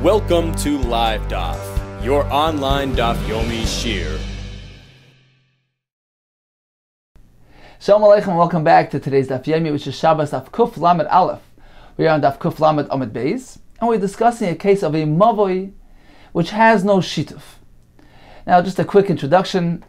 Welcome to Live Daf, your online Daf Yomi Shir. Shalom Aleichem and welcome back to today's Daf Yomi, which is Shabbos Daf Kuf Lamed Aleph. We are on Daf Kuf Lamed Amud Beis, and we're discussing a case of a mavoi which has no shituf. Now, just a quick introduction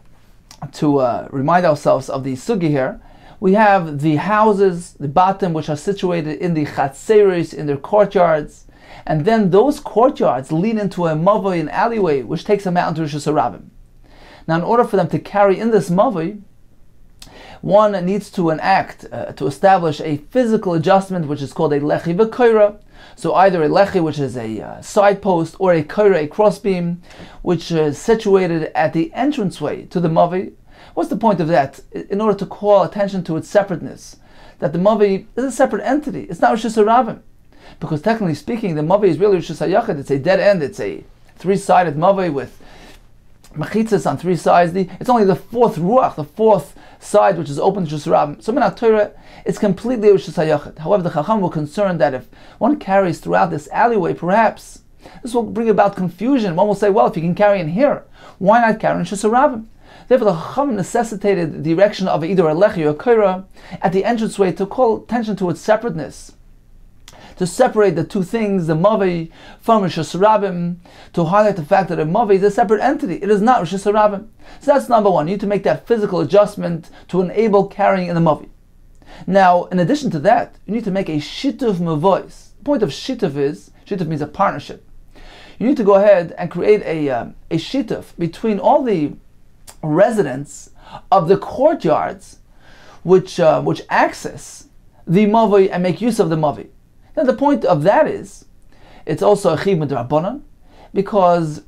to remind ourselves of the sugi here. We have the houses, the batim, which are situated in the chatzeris, in their courtyards, and then those courtyards lead into a mavoi, an alleyway, which takes them out into Rosh Hashanah. Now, in order for them to carry in this mavoi, one needs to enact, to establish a physical adjustment, which is called a lechi v'koira. So either a lechi, which is a side post, or a koira, a crossbeam, which is situated at the entranceway to the mavoi. What's the point of that? In order to call attention to its separateness, that the mavoi is a separate entity. It's not Rosh Hashanah, because technically speaking, the mavoi is really Rosh Hashanah. It's a dead end. It's a three-sided mavoi with mechitzas on three sides. It's only the fourth ruach, the fourth side, which is open to Rosh Hashanah. So in Torah, it's completely Rosh Hashanah. However, the Chacham were concerned that if one carries throughout this alleyway, perhaps this will bring about confusion. One will say, well, if you can carry in here, why not carry in Rosh Hashanah? Therefore, the Chacham necessitated the erection of either a lechi or a koira at the entranceway to call attention to its separateness, to separate the two things, the mavoi from Rosh Hashanah, to highlight the fact that a mavoi is a separate entity. It is not Rosh Hashanah. So that's number one. You need to make that physical adjustment to enable carrying in the mavoi. Now, in addition to that, you need to make a shituf mavois. The point of shituf means a partnership. You need to go ahead and create a shituf between all the residents of the courtyards which access the mavoi and make use of the mavoi. Now the point of that is, it's also a chiv midrabanan, because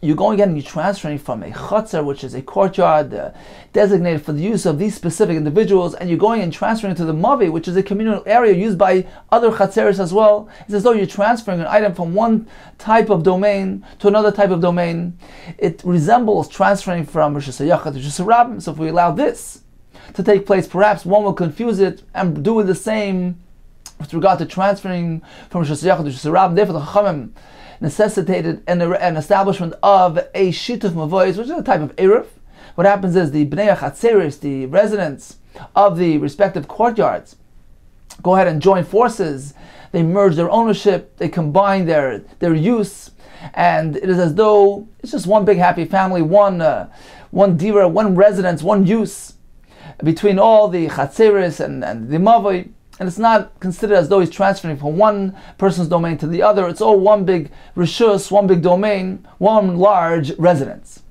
you're going and you're transferring from a chutzner, which is a courtyard designated for the use of these specific individuals, and you're going and transferring to the mavoi, which is a communal area used by other chatzeris as well. It's as though you're transferring an item from one type of domain to another type of domain. It resembles transferring from Rosh Hashanah to Rosh Hashanah. So if we allow this to take place, perhaps one will confuse it and do the same with regard to transferring from Rosh Hashanah to Rosh Hashanah. Therefore, the Chachamim necessitated an establishment of a shituf mavois, which is a type of eruv. What happens is the bnei chatzeris, the residents of the respective courtyards, go ahead and join forces. They merge their ownership, they combine their use, and it is as though it's just one big happy family, one dira, one residence, one use between all the chatzeris and the mavoi. And it's not considered as though he's transferring from one person's domain to the other. It's all one big rishus, one big domain, one large residence.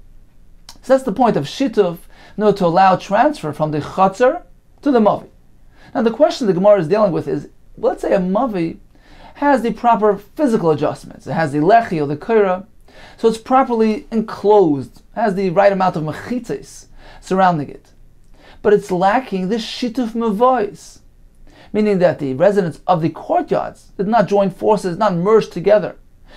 So that's the point of shituf, in order to allow transfer from the chatzer to the mavoi. Now the question the Gemara is dealing with is, let's say a mavoi has the proper physical adjustments. It has the lechi or the koira, so it's properly enclosed, has the right amount of mechitzes surrounding it. But it's lacking the shituf mavois, meaning that the residents of the courtyards did not join forces, not merge together.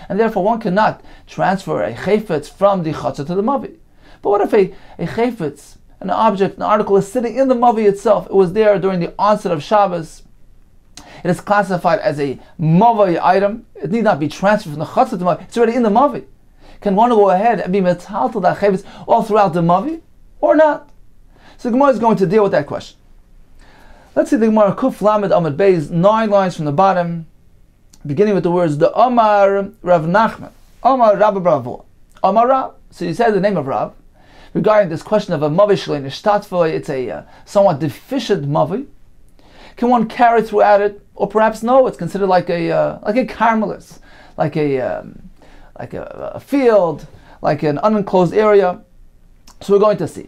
And therefore one cannot transfer a chayfetz from the chatzah to the mavoi. But what if a chayfetz, an object, an article is sitting in the mavoi itself? It was there during the onset of Shabbos. It is classified as a mavoi item. It need not be transferred from the chatzah to the mavoi. It's already in the mavoi. Can one go ahead and be metal to that chayfetz all throughout the mavoi, or not? So the Gemara is going to deal with that question. Let's see the Gemara Kuf Lamed Amud Beis, 9 lines from the bottom, beginning with the words the Omar Rav Nachman, Omar Rabba Bravo, Omar Rav. So he says the name of Rav regarding this question of a mavoi shlei nishtatfoy. It's a somewhat deficient mavoi. Can one carry throughout it, or perhaps no? It's considered like a carmelis, like a field, like an unenclosed area. So we're going to see.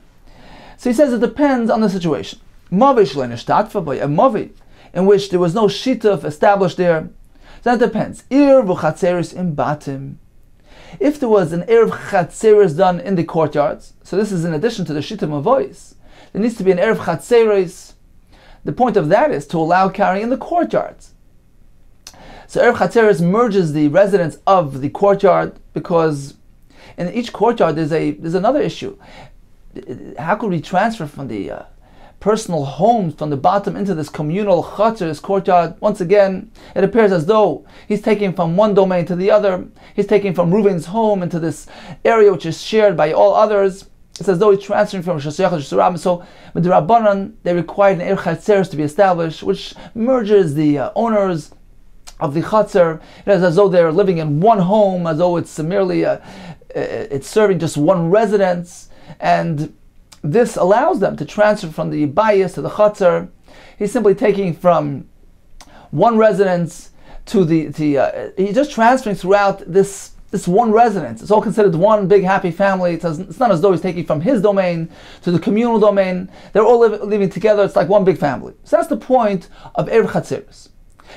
So he says it depends on the situation. Mavoi shlei nishtatfoy, a mavoi in which there was no shituf established there. So that depends. Ir v'chatzeris im batim. If there was an erev chatzeris done in the courtyards, so this is in addition to the shituf mavois, there needs to be an erev chatzeris. The point of that is to allow carrying in the courtyards. So erev chatzeris merges the residents of the courtyard, because in each courtyard there's another issue. How could we transfer from the personal homes from the bottom into this communal chutzner, this courtyard, once again, it appears as though he's taking from one domain to the other. He's taking from Reuven's home into this area which is shared by all others. It's as though he's transferring from Shasayach to Shasarab. So, with the Rabbanan, they required an Eir Chatzeres to be established, which merges the owners of the Chatzar. It is as though they're living in one home, as though it's merely it's serving just one residence, and this allows them to transfer from the bayis to the Chatzar. He's simply taking from one residence to he's just transferring throughout this one residence. It's all considered one big happy family. It's not as though he's taking from his domain to the communal domain. They're all living together. It's like one big family. So that's the point of Erev Chatzeres.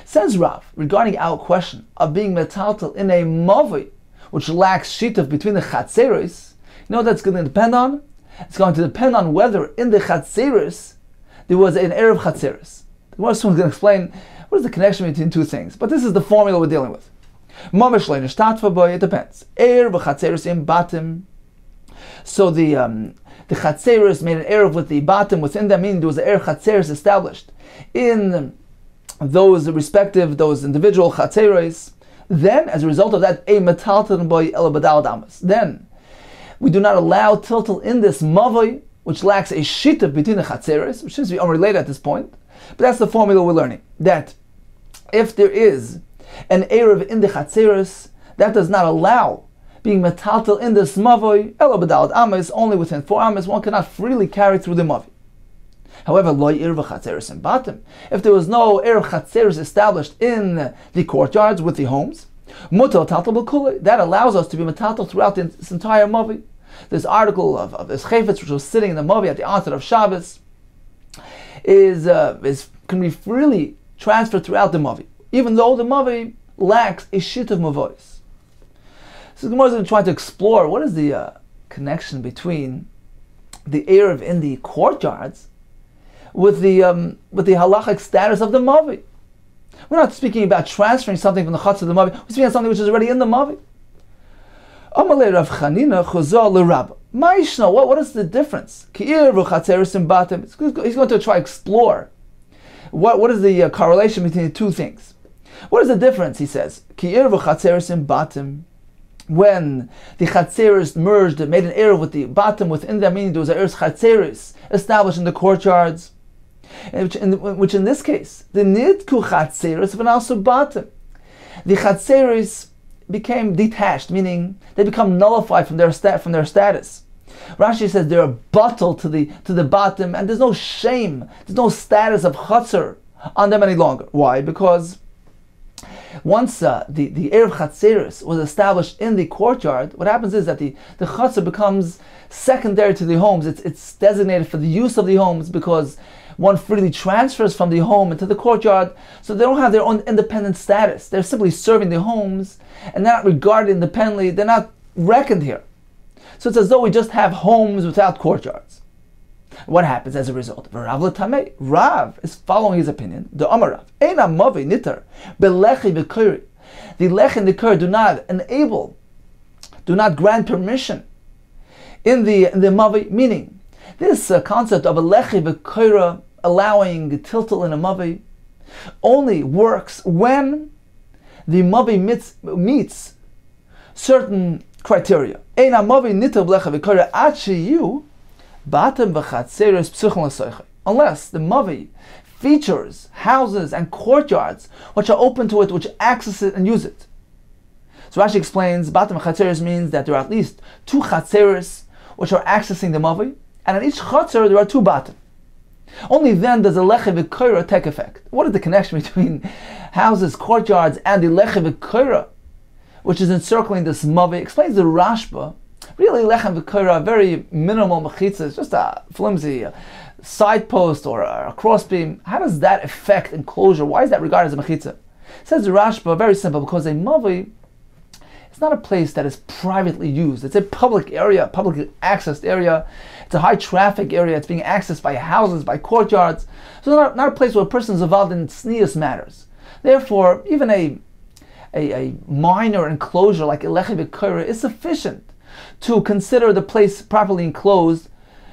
Says Rav, regarding our question of being metaltal in a mavi, which lacks shituf between the Chatzeres, you know what that's going to depend on? It's going to depend on whether in the Chatzeres there was an Erev Chatzeres. The Gemara soon is going to explain what is the connection between two things. But this is the formula we're dealing with. It depends. Erev Chatzeres in batim. So the Chatzeres made an Erev with the batim within them, meaning there was an Erev Chatzeres established in those individual Chatzeres. Then, as a result of that, a metaltal boy elabadal damas. Then, we do not allow tiltal in this mavoi, which lacks a shituf between the Chatzeres, which seems to be unrelated at this point. But that's the formula we're learning. That if there is an Erev in the Chatzeres, that does not allow being metaltal in this mavoi, elabadal damas, only within 4 amas, one cannot freely carry through the mavoi. However, loy Erev Chatzeres in batim. If there was no Erev Chatzeres established in the courtyards with the homes, mutal tatal b'kulei, that allows us to be metaltal throughout this entire mavi. This article of this chayfetz which was sitting in the mavi at the onset of Shabbos can be freely transferred throughout the mavi, even though the mavi lacks a shit of mavois. So the Gemara is going to try to explore what is the connection between the Erev in the courtyards with the halachic status of the mavi. We're not speaking about transferring something from the chutz to the mavi. We're speaking about something which is already in the mavi. Amalei Rav Chanina chuzah l'Rabba. Ma'ishna, what is the difference? Ki'ir v'chatzeres in batim. He's going to try to explore what is the correlation between the two things. What is the difference? He says Ki'ir v'chatzeres in batim. When the chatzeres merged, it made an erev with the batim within them, meaning there was an erev chatzeres established in the courtyards. Which in this case, the nidku chatzeres and also batim, the chatzeres became detached, meaning they become nullified from their status. Rashi says they're a bottle to the batim, and there's no shame, there's no status of chatzer on them any longer. Why? Because once the Erev Chatzeres was established in the courtyard, what happens is that the Chatzer becomes secondary to the homes. It's designated for the use of the homes because one freely transfers from the home into the courtyard, so they don't have their own independent status. They're simply serving the homes, and they're not regarded independently. They're not reckoned here. So it's as though we just have homes without courtyards. What happens as a result? Rav is following his opinion. The Amarav, Eina Mavi Nitar, Belechi V'Kuri. The Lech and the Kur do not grant permission in the Mavi, meaning this concept of a Lechi V'Kura allowing tiltal in a Mavi only works when the Mavi meets certain criteria. Eina Mavi Nitar Belechi V'Kura Achiyu Batim v'chatzeres p'suchon l'soichai. Unless the mavi features houses and courtyards which are open to it, which access it and use it. So Rashi explains, batim v'chatzeres means that there are at least 2 chatzeres which are accessing the mavi, and in each chatzer there are 2 batim. Only then does the lechi v'koira take effect. What is the connection between houses, courtyards, and the lechi v'koira, which is encircling this mavi? Explains the Rashba. Really, lechem v'koira, very minimal mechitza, it's just a flimsy side post or a crossbeam. How does that affect enclosure? Why is that regarded as a mechitza? Says the Rashba, very simple, because a mavi is not a place that is privately used. It's a public area, publicly accessed area. It's a high traffic area. It's being accessed by houses, by courtyards. So it's not a place where a person is involved in sneas matters. Therefore, even a minor enclosure like a lechem v'koira is sufficient to consider the place properly enclosed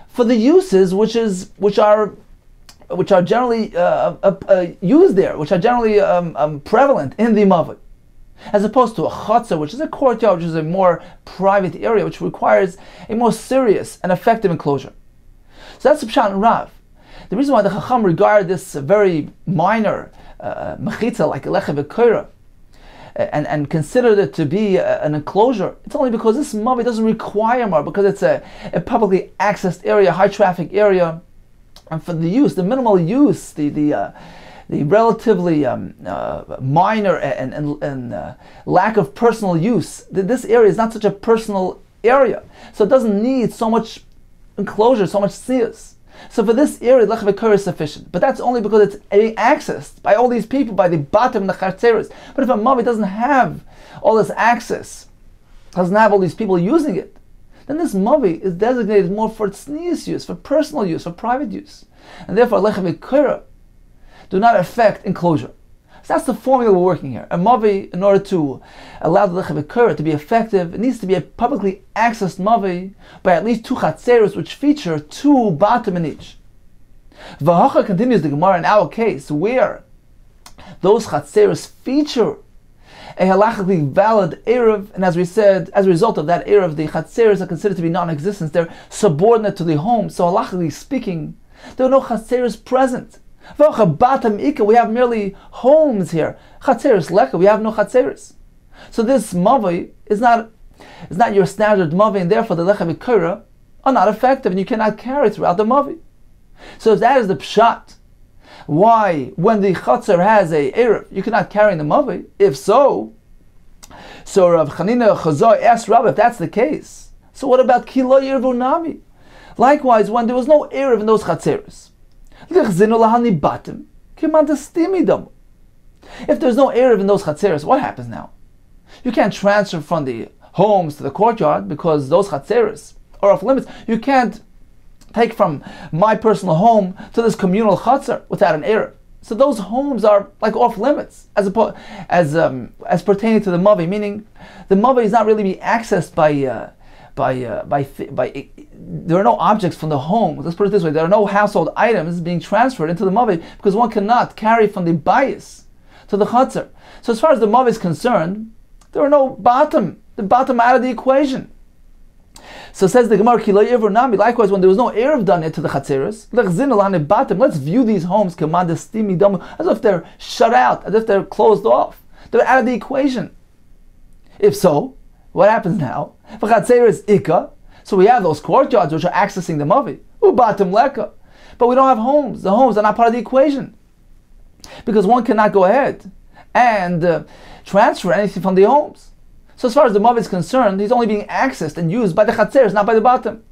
for the uses which are generally used there, which are generally prevalent in the Mavoi, as opposed to a Chatzar, which is a courtyard, which is a more private area, which requires a more serious and effective enclosure. So that's the Pshat and Rav. The reason why the Chacham regard this very minor mechitza, like a lechem v'koira, and considered it to be an enclosure, it's only because this Mavi doesn't require more, because it's a publicly accessed area, high traffic area, and for the use, the minimal use, the relatively minor and lack of personal use, this area is not such a personal area, so it doesn't need so much enclosure, so much siyas. So for this area, lechem v'koira is sufficient. But that's only because it's being accessed by all these people, by the bottom and the chartzeres. But if a mavi doesn't have all this access, doesn't have all these people using it, then this mavi is designated more for tznius use, for personal use, for private use. And therefore, lechem v'koira do not affect enclosure. So that's the formula we're working here. A mavi, in order to allow the lechem v'koira to be effective, it needs to be a publicly accessed mavi by at least 2 chatzeros, which feature 2 bottom in each. V'hacha continues the Gemara in our case, where those chatzeros feature a halachically valid erev, and as we said, as a result of that erev, the chatzeros are considered to be non-existent. They're subordinate to the home. So halachically speaking, there are no chatzeros present. We have merely homes here. Chatzeres leka, we have no chatzeres. So this mavi is not your standard mavi, and therefore the lechem v'koira are not effective, and you cannot carry throughout the mavi. So if that is the pshat, why when the chatzer has a erev, you cannot carry in the mavi? If so Rav Chanina Chazai asked Rabbi, if that's the case, so what about kilo yervu nami? Likewise, when there was no erev in those chatzeres, if there's no erev in those chatzeres, what happens now? You can't transfer from the homes to the courtyard because those chatzeres are off limits. You can't take from my personal home to this communal chatzer without an erev. So those homes are like off limits as pertaining to the mavi, meaning the mavi is not really being accessed by there are no objects from the home. Let's put it this way: there are no household items being transferred into the mavi because one cannot carry from the bayis to the chatzar. So as far as the mavi is concerned, there are no bottom. The bottom out of the equation. So says the Gemara, Ki lo yever nami. Likewise, when there was no erev done into the chatzeres, let's view these homes as if they're shut out, as if they're closed off. They're out of the equation. If so, what happens now? So we have those courtyards which are accessing the mavi. Ubatim leka. But we don't have homes. The homes are not part of the equation. Because one cannot go ahead and transfer anything from the homes. So as far as the mavi is concerned, he's only being accessed and used by the chatzeres, not by the bottom.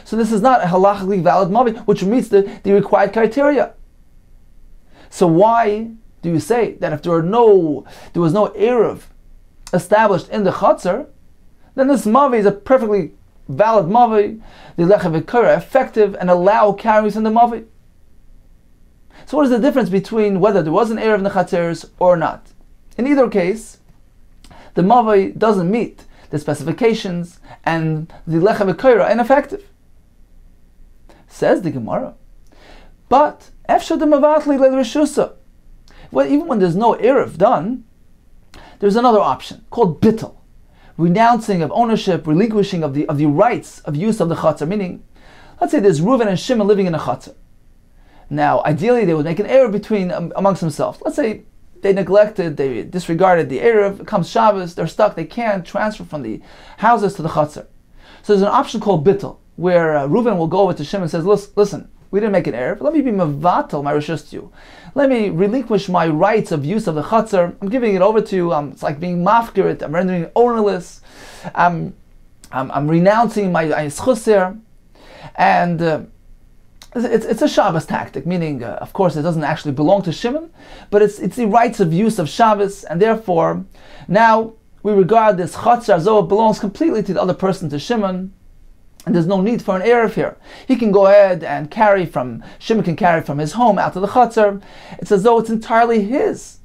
So this is not a halachically valid mavi, which meets the required criteria. So why do you say that if there was no erev established in the chatzar, then this mavi is a perfectly valid mavi, the lechem v'koira effective, and allow carries in the mavi? So what is the difference between whether there was an erev in the chatzeres or not? In either case, the mavi doesn't meet the specifications, and the lechem v'koira are ineffective. Says the Gemara, but efshar de mavatli le'rishusa. Well, even when there's no erev done, there's another option called bittul, renouncing of ownership, relinquishing of the rights of use of the chatzar. Meaning, let's say there's Reuven and Shimon living in a chatzar. Now, ideally, they would make an erev amongst themselves. Let's say they neglected, they disregarded the erev. It comes Shabbos, they're stuck. They can't transfer from the houses to the chatzar. So there's an option called bittul, where Reuven will go over to Shimon and says, "Listen, we didn't make an erev. Let me be mevatel my rishus to you. Let me relinquish my rights of use of the chatzar. I'm giving it over to you. It's like being mafkirit. I'm rendering it ownerless. I'm renouncing my zchus here." And it's a Shabbos tactic, meaning, of course, it doesn't actually belong to Shimon, but it's the rights of use of Shabbos, and therefore, now we regard this chatzar as though it belongs completely to the other person, to Shimon, and there's no need for an erev here. He can go ahead and Shimon can carry from his home out to the chatzar. It's as though it's entirely his,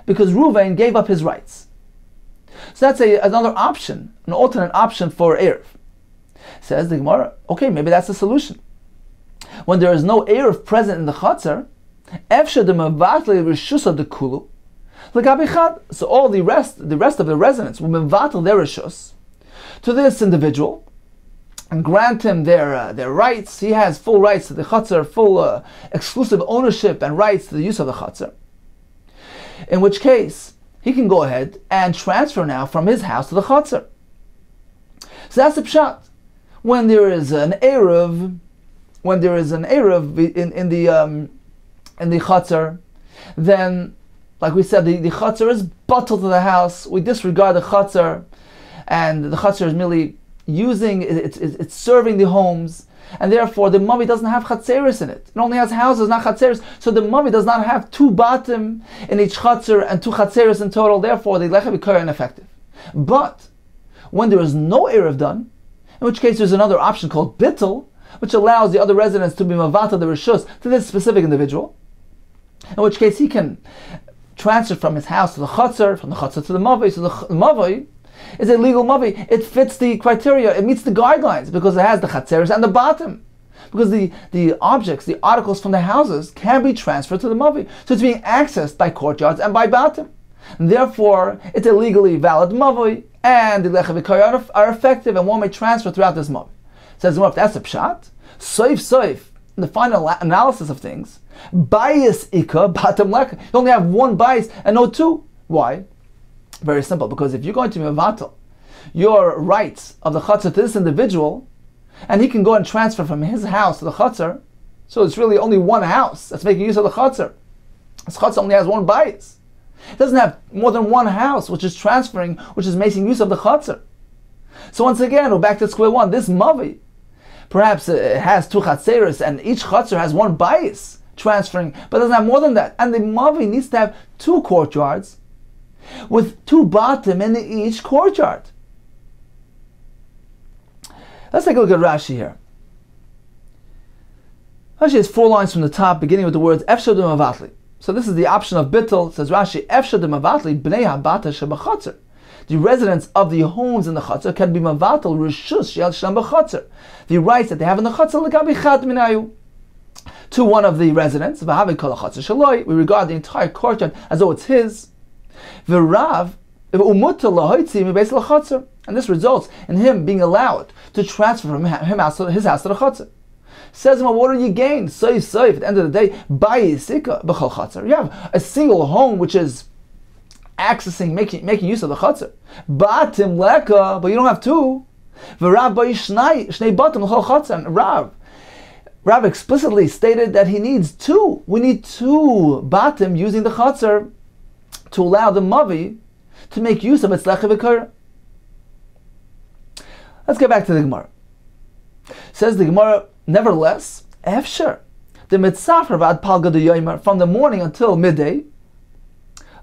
because Reuven gave up his rights. So that's another option, an alternate option for erev. Says the Gemara, okay, maybe that's the solution. when there is no Erev present in the Chatzar, Efshe de Mevatel Rishusa de Kulu, L'gabi so all the rest of the residents will Mevatel their Rishus to this individual and grant him their rights. He has full rights to the Chatzar, full exclusive ownership and rights to the use of the Chatzar. In which case, he can go ahead and transfer now from his house to the Chatzar. So that's the pshat. When there is an Erev, in the Chatzar, then, like we said, the Chatzar is bottled to the house. We disregard the Chatzar, and the Chatzar is merely it's serving the homes, and therefore the Mavi doesn't have Chatzeris in it. It only has houses, not Chatzeris. So the Mavi does not have 2 batim in each Chatzar and 2 Chatzeris in total. Therefore, the Lecha B'Kara ineffective. But when there is no Erev done, in which case there's another option called Bittel, which allows the other residents to be Mavata the Rishus to this specific individual, in which case he can transfer from his house to the Chatzar, from the Chatzar to the Mavi. So the Mavi is a legal Mavi. It fits the criteria, it meets the guidelines, because it has the Chatzeris and the Batim. Because the objects, the articles from the houses can be transferred to the Mavi. So it's being accessed by courtyards and by Batim. And therefore, it's a legally valid Mavi, and the Lecha V'Kara are effective, and one may transfer throughout this Mavi. Says, well, if that's a pshat, soif, in the final analysis of things, bias ika, batam leka. You only have 1 bias and no 2. Why? Very simple, because if you're going to be mevatel your rights of the chatzar to this individual, and he can go and transfer from his house to the chatzar, so it's really only 1 house that's making use of the chatzar. This chatzar only has 1 bias. It doesn't have more than 1 house which is transferring, which is making use of the chatzar. So once again, we're back to square one. This mavi, perhaps it has 2 chatzeris, and each chatzar has 1 bias transferring, but doesn't have more than that. And the mavi needs to have 2 courtyards with 2 batim in each courtyard. Let's take a look at Rashi here. Rashi has 4 lines from the top, beginning with the words Efshad Mavatli. So this is the option of bittul. Says Rashi, Efshad Mavatli bnei habata shebachatzar. The residents of the homes in the chatzar can be mavatal rishus shel sham b'chatzar. The rights that they have in the chatzar l'gabi chad minayu. To one of the residents, v'havi kol chatzar shaloi, we regard the entire courtyard as though it's his. V'rav umutta lahoitzi mibeis l'chatzar, and this results in him being allowed to transfer from his house to the chatzar. Says, well, what do you gain? Soif, at the end of the day, bayisika b'chol chatzar. You have a single home which is accessing, making use of the chatzar. Batim leka, but you don't have 2. V'rav bayishnei batim l'chol chatzar. And Rav explicitly stated that he needs 2. We need 2 batim using the chatzar to allow the mavi to make use of its lecha v'kara. Let's get back to the Gemara. Says the Gemara, nevertheless, efshar the mitzafer vad palga de yomer, from the morning until midday,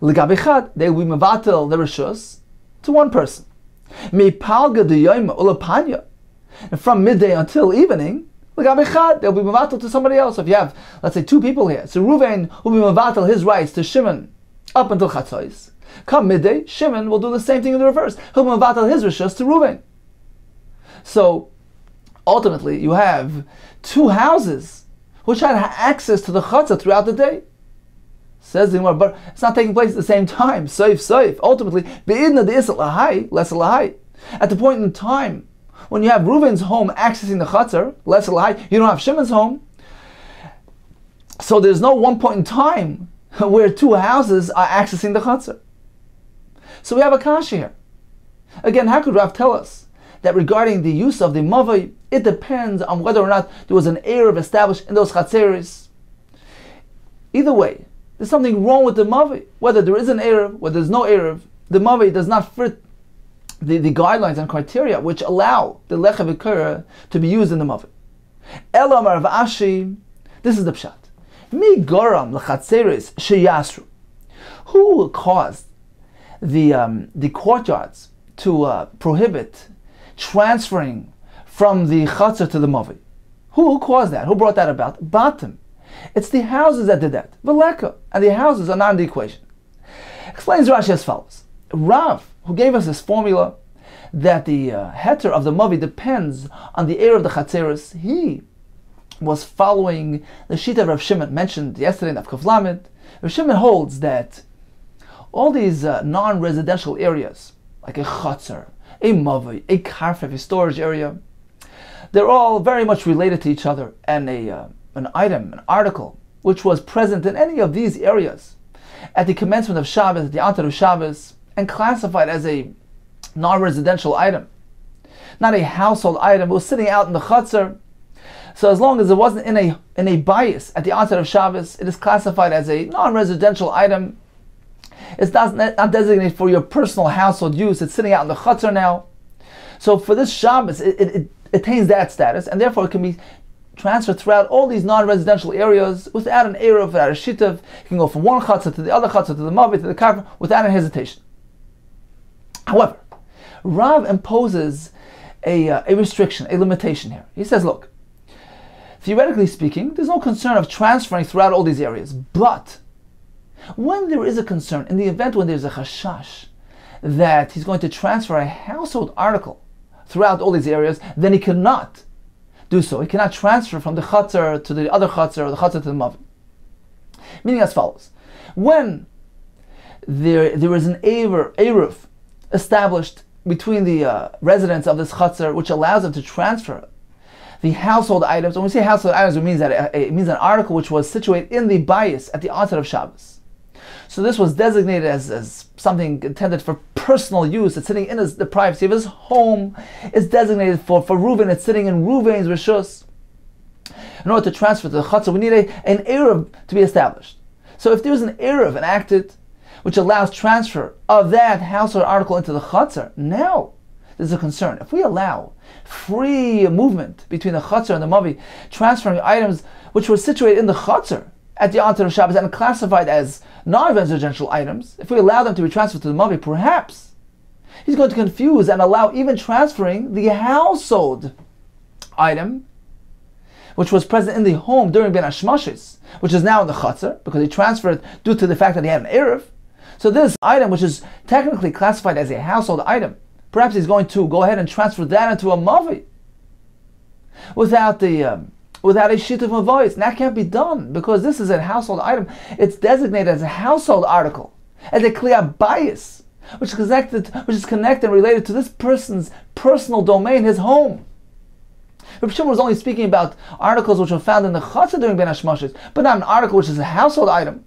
l'gabichad, they will be mevatel the rishus to 1 person. Mi palga de yomer ulapanya, and from midday until evening, l'gabichad, they'll be mevatel to somebody else. So if you have, let's say, 2 people here, so Ruvain will be mevatel his rights to Shimon up until chatzos. Come midday, Shimon will do the same thing in the reverse. He'll be mevatel his rishus to Ruvain. So ultimately, you have 2 houses which had access to the chatzah throughout the day. Says the Gemara, but it's not taking place at the same time. Soif. Ultimately, be'idna de'isat lahai, less lahai. At the point in time when you have Reuven's home accessing the chatzah, less lahai, you don't have Shimon's home. So there's no one point in time where 2 houses are accessing the chatzah. So we have a kasha here. Again, how could Rav tell us that regarding the use of the mavi, it depends on whether or not there was an Erev established in those chatzeris? Either way, there's something wrong with the mavi. Whether there is an Erev, whether there's no Erev, the mavi does not fit the guidelines and criteria which allow the lecha v'kara to be used in the mavi. Elamar v'ashi, this is the pshat. Mi goram l'chatzeris sheyasru. Who caused the courtyards to prohibit transferring from the chatzar to the mavi? Who caused that? Who brought that about? Batim. It's the houses that did that. V'leka. And the houses are not in the equation. Explains Rashi as follows. Rav, who gave us this formula that the heter of the mavi depends on the air of the chatzeris, he was following the Shita of Rav Shimon mentioned yesterday in Daf Kuf Lamed. Rav Shimon holds that all these non-residential areas, like a chutzner, a mavoi, a karfef, a storage area, they're all very much related to each other, and an item, an article, which was present in any of these areas at the commencement of Shabbos, at the onset of Shabbos, and classified as a non-residential item, not a household item, it was sitting out in the chutzner. So as long as it wasn't in a bias at the onset of Shabbos, it is classified as a non-residential item. It's not designated for your personal household use. It's sitting out in the chutzner now. So for this Shabbos, it attains that status, and therefore it can be transferred throughout all these non-residential areas without an eruv, without a shitav. It can go from one chutzner to the other chutzner, to the mavit, to the karfef, without any hesitation. However, Rav imposes a restriction, a limitation here. He says, look, theoretically speaking, there's no concern of transferring throughout all these areas, but when there is a concern, in the event when there's a chashash that he's going to transfer a household article throughout all these areas, then he cannot do so. He cannot transfer from the chutzner to the other chutzner or the chutzner to the mavit. Meaning as follows: when there is an eruv established between the residents of this chutzner, which allows them to transfer the household items. When we say household items, it means that it means an article which was situated in the bias at the onset of Shabbos. So this was designated as something intended for personal use. It's sitting in the privacy of his home. It's designated for Reuven. It's sitting in Reuven's reshus. In order to transfer to the chutzner, we need an eruv to be established. So if there's an eruv enacted which allows transfer of that household article into the chutzner, now there's a concern. If we allow free movement between the chutzner and the mavi, transferring items which were situated in the chutzner at the onset of Shabbos and classified as non-residential items, if we allow them to be transferred to the mavi, perhaps he's going to confuse and allow even transferring the household item which was present in the home during Ben Hashmashis, which is now in the chutzner, because he transferred due to the fact that he had an eruv. So this item, which is technically classified as a household item, perhaps he's going to go ahead and transfer that into a mavi without a shit of a voice. And that can't be done because this is a household item. It's designated as a household article, as a kliyah bias, which is connected and related to this person's personal domain, his home. Rav Shimon was only speaking about articles which were found in the chutzner during Ben Hashmashis, but not an article which is a household item.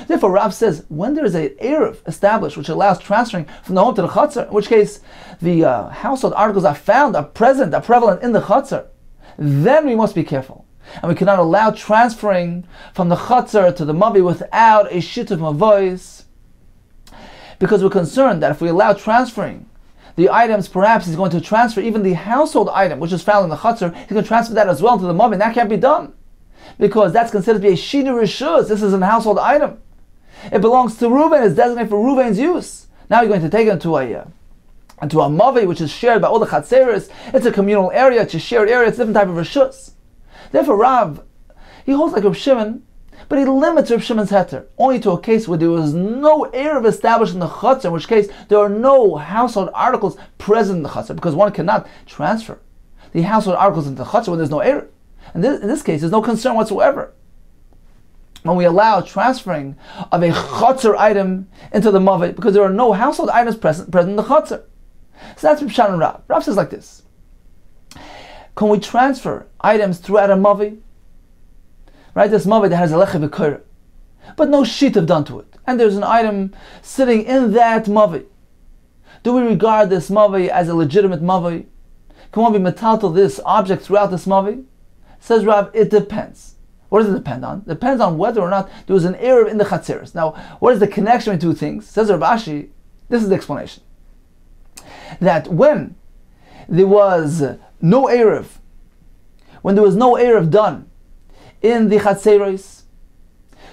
Therefore, Rav says, when there is an eruv established which allows transferring from the home to the chutzner, in which case the household articles are prevalent in the chutzner, then we must be careful. And we cannot allow transferring from the chutzner to the mavi without a shit of mavois, because we're concerned that if we allow transferring the items, perhaps he's going to transfer even the household item which is found in the chutzner, he's going to transfer that as well to the mavi, and that can't be done, because that's considered to be a shinu rishus. This is a household item. It belongs to Reuven. It's designated for Reuven's use. Now you're going to take it into a mavi, which is shared by all the chatzeres. It's a communal area. It's a shared area. It's a different type of rishus. Therefore, Rav, he holds like Rav Shimon, but he limits Rav Shimon's heter only to a case where there was no eruv established in the chutzner, in which case there are no household articles present in the chutzner, because one cannot transfer the household articles into the chutzner when there's no eruv. In this case, there's no concern whatsoever when we allow transferring of a chutzner item into the mavi, because there are no household items present in the chutzner. So that's Pshat and Rav. Rav says like this: can we transfer items throughout a mavi? Right, this mavi that has a lecha v'koira, but no shitav done to it, and there's an item sitting in that mavi. Do we regard this mavi as a legitimate mavi? Can one be metaltal this object throughout this mavi? Says Rav, it depends. What does it depend on? It depends on whether or not there was an eruv in the chatzeres. Now, what is the connection between two things? Says Rav Ashi, this is the explanation. That when there was no eruv, when there was no eruv done in the chatzeres,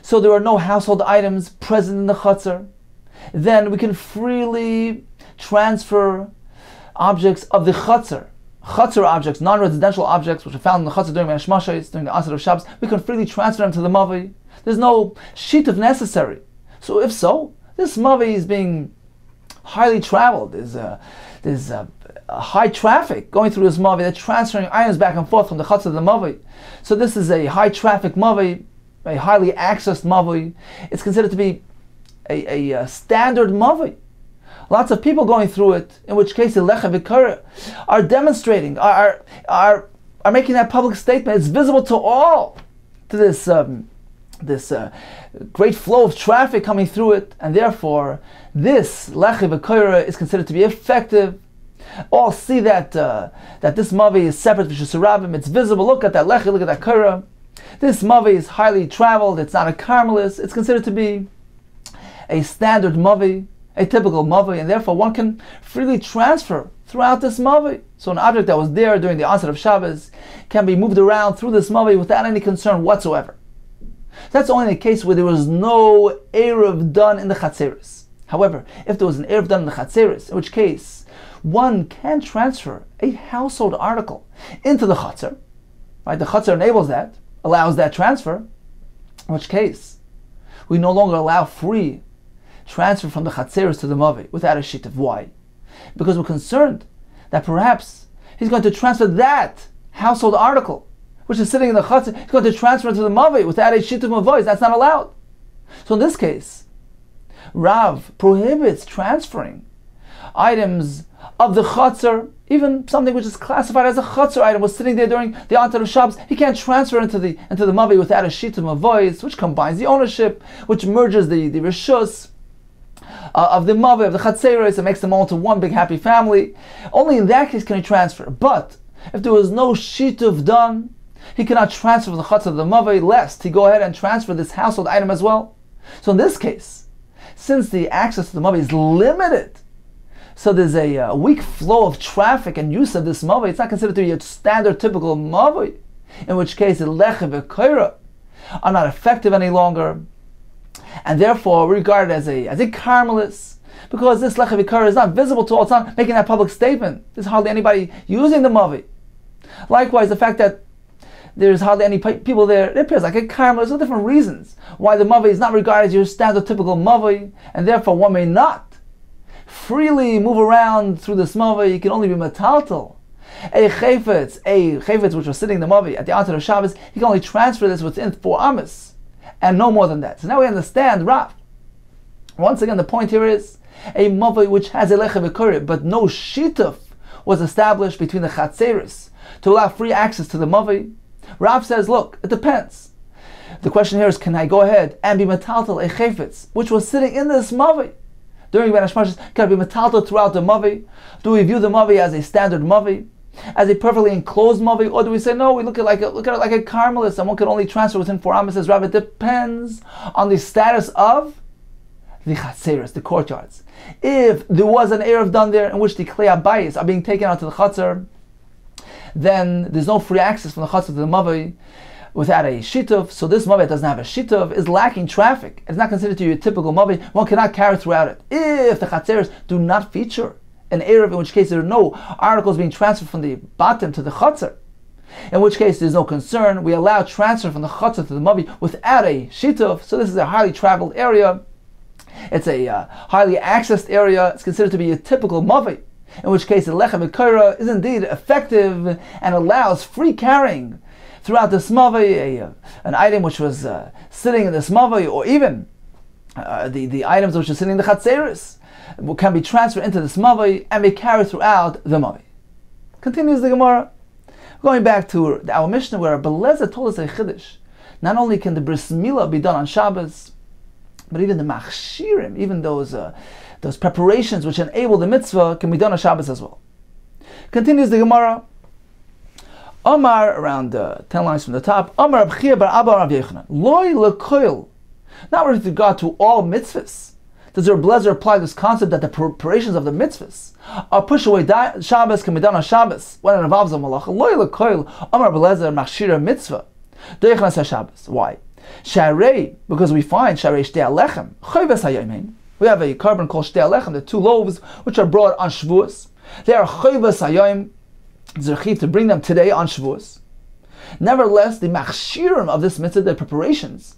so there are no household items present in the chutzner, then we can freely transfer objects of the chutzner objects, non-residential objects, which are found in the chutzner during Ben Hashmashis, during the onset of Shabbos. We can freely transfer them to the mavi. There's no shitav necessary. So if so, this mavi is being highly traveled. There's high traffic going through this mavi. They're transferring items back and forth from the chutz to the mavi. So this is a high traffic mavi, a highly accessed mavi. It's considered to be a standard mavi. Lots of people going through it, in which case the lecha v'kara are demonstrating, are making that public statement. It's visible to all, to this great flow of traffic coming through it, and therefore this lecha v'kara is considered to be effective. All see that this mavi is separate v'shusarabim. It's visible. Look at that lecha, look at that kara. This mavi is highly traveled. It's not a carmelis. It's considered to be a standard mavi, a typical mavi, and therefore one can freely transfer throughout this mavi. So an object that was there during the onset of Shabbos can be moved around through this mavi without any concern whatsoever. That's only in a case where there was no eruv done in the chatzeris. However, if there was an eruv done in the chatzeris, in which case one can transfer a household article into the chatzer, right? The chatzer enables that, allows that transfer, in which case we no longer allow free transfer from the chatzeris to the mavi without a shit of why? Because we're concerned that perhaps he's going to transfer that household article, which is sitting in the chatzer, he's going to transfer it to the mavi without a shit of voice. That's not allowed. So in this case, Rav prohibits transferring items of the chatzer, even something which is classified as a chatzer item was sitting there during the onset of Shabbos. He can't transfer into the mavi without a shitum of voice, which combines the ownership, which merges the rishus of the mavi, of the chatzeres, and makes them all into one big happy family. Only in that case can he transfer. But if there was no shituv done, he cannot transfer from the chatzer to the mavi, lest he go ahead and transfer this household item as well. So in this case, since the access to the mavi is limited, so there's a weak flow of traffic and use of this mavi, it's not considered to be a standard typical mavi, in which case the lecha v'koira are not effective any longer, and therefore regarded as a carmelis, because this lecha v'koira is not visible to all. It's not making that public statement. There's hardly anybody using the mavi. Likewise, the fact that there's hardly any people there, it appears like a carmelis. There's different reasons why the mavi is not regarded as your standard typical mavi, and therefore one may not freely move around through this mavi. You can only be metaltal. A chayfetz which was sitting in the mavi at the onset of Shabbos, he can only transfer this within 4 amas, and no more than that. So now we understand Rav. Once again, the point here is a mavi which has a lecha v'kura, but no shituf was established between the chatzeris to allow free access to the mavi. Rav says, look, it depends. The question here is, can I go ahead and be metaltal a chayfetz which was sitting in this mavi during Ben Hashmashas? Can I be metaltal throughout the mavi? Do we view the mavi as a standard mavi, as a perfectly enclosed mavi, or do we say no? We look at it like a carmelis, and one can only transfer within 4 amas? Says Rav, it depends on the status of the chatzeres, the courtyards. If there was an eruv done there in which the klei abayis are being taken out to the chatzer, then there's no free access from the chatzer to the mavi without a shituf. So this mavi that doesn't have a shituf is lacking traffic. It's not considered to be a typical mavi. One cannot carry throughout it. If the chatzeres do not feature an eruv, in which case there are no articles being transferred from the bottom to the chatzer, in which case there's no concern. We allow transfer from the chatzer to the mavi without a shituf. So this is a highly traveled area. It's a highly accessed area. It's considered to be a typical mavi, in which case the lecha v'koira is indeed effective and allows free carrying throughout this mavi, an item which was sitting in this mavi, or even the items which are sitting in the chatzeris, can be transferred into this mavi and be carried throughout the mavi. Continues the Gemara, going back to our Mishnah where Belezer told us a chiddush. Not only can the bris milah be done on Shabbos, but even the machshirim, even those preparations which enable the mitzvah, can be done on Shabbos as well. Continues the Gemara. Omar, around 10 lines from the top, Omar Abchia bar Abba Rav Yechanan, Loi lekoil, not with regard to all mitzvahs. Does Reb Lezer apply this concept that the preparations of the mitzvahs are push away Shabbos, can be done on Shabbos when it involves a malacha? Loi lekoil, Omar Belezer machshira mitzvah, doichnas Shabbos. Why? Sharei, because we find Sharei shtei alechem, chayves hayomein. We have a carbon called shtei alechem, the 2 loaves which are brought on Shavuos. They are chayves hayom, zerchiv to bring them today on Shavuos. Nevertheless, the machshirim of this mitzvah, the preparations,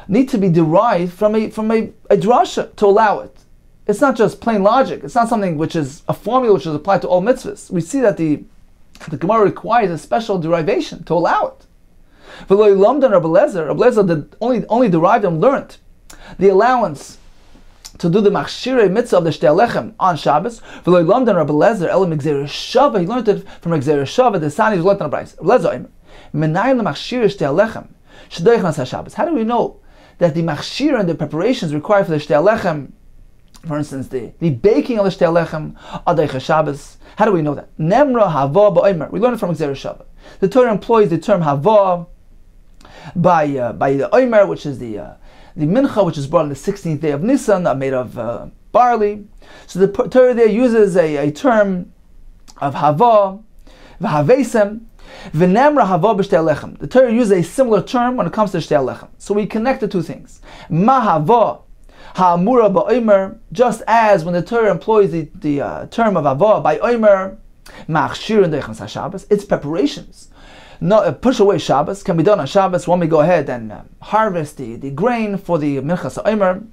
need to be derived from a drasha to allow it. It's not just plain logic. It's not something which is a formula which is applied to all mitzvahs. We see that the Gemara requires a special derivation to allow it. V'lo lamdan Rabbi Lezer only derived and learned the allowance to do the machshirei mitzvah of the shtei lechem on Shabbos. V'lo lamdan Rabbi Lezer elam gzeira shava. He learned it from gzeira shava. The Sani was learned on a brayz. Rabbi Lezer menayim lemachshirei shtei lechem sh'doich nas Shabbos. How do we know that the machshir and the preparations required for the shtei lechem, for instance, the baking of the shtei lechem adoich Shabbos? How do we know that? Nemra hava ba'omer. We learn it from gzeira shava. The Torah employs the term hava by the omer, which is the mincha, which is brought on the 16th day of Nisan, made of barley. So the Torah there uses a term of hava, v'havesem, v'nemra hava b'shtei lechem. The Torah uses a similar term when it comes to shtei lechem. So we connect the two things. Ma hava ha'amura ba'omer, just as when the Torah employs the term of hava by omer, ma'achshir and deichnas Shabbos, its preparations. Push away Shabbos can be done on Shabbos when we go ahead and harvest the grain for the minchas ha'omer.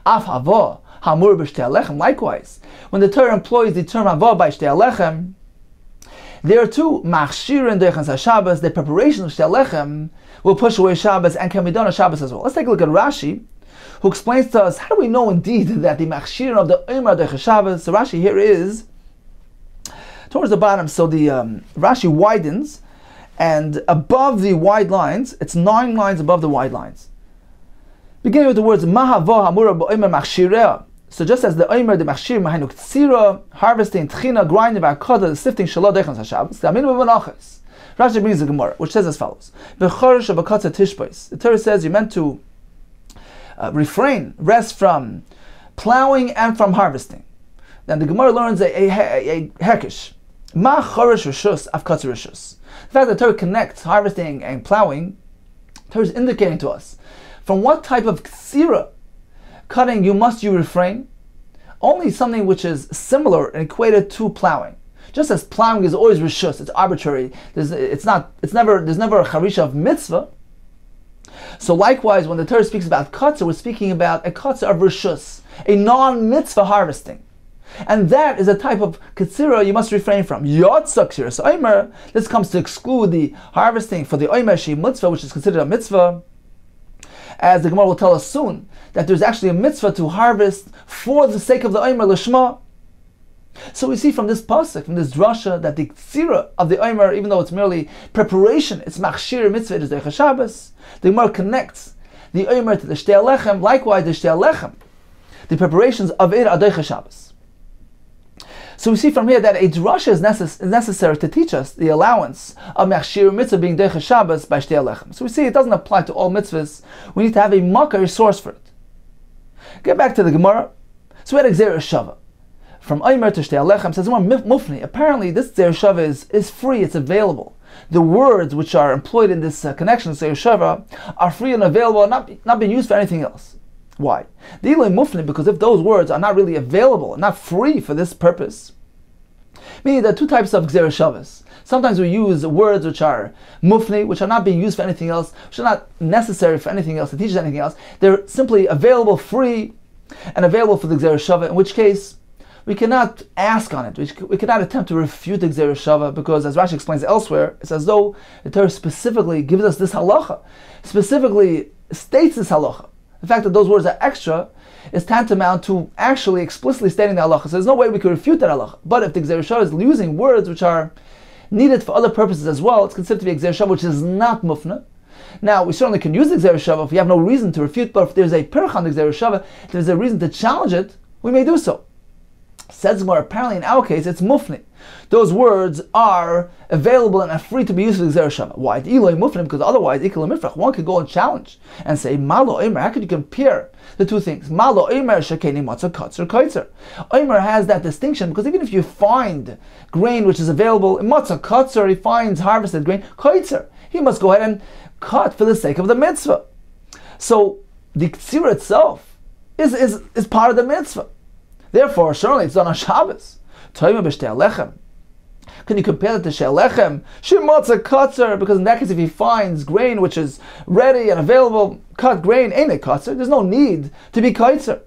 Af hava hamur b'shtei lechem. Likewise, when the Torah employs the term hava by shtei lechem, there too machshir and deichnas Shabbos, the preparation of shtei lechem will push away Shabbos and can be done on Shabbos as well. Let's take a look at Rashi, who explains to us how do we know indeed that the machshir of the omer deichas Shabbos. So Rashi here is towards the bottom. So the Rashi widens. And above the wide lines, it's 9 lines above the wide lines. Beginning with the words Mahava Hamura B'Omer Machshireh. So just as the Omer, the Machshir, Mahainu Tzira, harvesting, Tchina, grinding, V'Akada, the sifting, Shalot Deichnas HaShabbos, the Aminu V'Nachas. Rashi brings the Gemara, which says as follows: B'Chorish B'Katza Tishbais. The Torah says you're meant to rest from plowing and from harvesting. Then the Gemara learns a hekish. Ma Chorish Rishus Av Katza Rishus. The fact that the Torah connects harvesting and plowing, the Torah is indicating to us from what type of ksira, cutting, you refrain. Only something which is similar and equated to plowing. Just as plowing is always rishus, it's arbitrary. There's never a charisha of mitzvah. So likewise, when the Torah speaks about katzah, we're speaking about a katzah of rishus, a non-mitzvah harvesting. And that is a type of katsira you must refrain from. Yotza ksira. So omer, this comes to exclude the harvesting for the omer she mitzvah, which is considered a mitzvah. As the Gemara will tell us soon, that there's actually a mitzvah to harvest for the sake of the omer lishma. So we see from this pasuk, from this drasha, that the katsira of the omer, even though it's merely preparation, it's machshir mitzvah, it is deichas Shabbos. The Gemara connects the omer to the shtei lechem. Likewise, the shtei lechem, the preparations of it are deichas Shabbos. So we see from here that a drasha is necessary to teach us the allowance of machshir mitzvah being deichas Shabbos by shtei lechem. So we see it doesn't apply to all mitzvahs. We need to have a makar source for it. Get back to the Gemara. So we had a gzeira shava from omer to shtei lechem. Says more mufni. Apparently, this gzeira shava is free. It's available. The words which are employed in this connection, gzeira shava, are free and available, not being used for anything else. Why? The ilay mufni, because if those words are not really available, not free for this purpose, meaning there are two types of gzeira shavas. Sometimes we use words which are mufni, which are not being used for anything else, which are not necessary for anything else, to teach us anything else. They're simply available, free, and available for the gzeira shava, in which case we cannot ask on it. We cannot attempt to refute the gzeira shava, because as Rashi explains elsewhere, it's as though the Torah specifically gives us this halacha, specifically states this halacha. The fact that those words are extra is tantamount to actually explicitly stating the halacha. So there's no way we could refute that halacha. But if the gzeira shava is using words which are needed for other purposes as well, it's considered to be a gzeira shava which is not mufna. Now, we certainly can use the gzeira shava if we have no reason to refute, but if there's a perch on the gzeira shava, if there's a reason to challenge it, we may do so. Says more, apparently in our case, it's mufni. Those words are available and are free to be used for the gzeira shava. Why? Because otherwise, one could go and challenge and say, Malo Omer, how could you compare the two things? Malo Omer shekeni matzah katzer kaitzer. Omer has that distinction because even if you find grain which is available in matzah katzer, he finds harvested grain kaitzer. He must go ahead and cut for the sake of the mitzvah. So the ktsira itself is part of the mitzvah. Therefore, certainly it's done on Shabbos. Toima b'shtei lechem. Can you compare it to shtei lechem? Shemotza katzer, because in that case, if he finds grain which is ready and available, cut grain, ain't it katzer? There's no need to be katzer.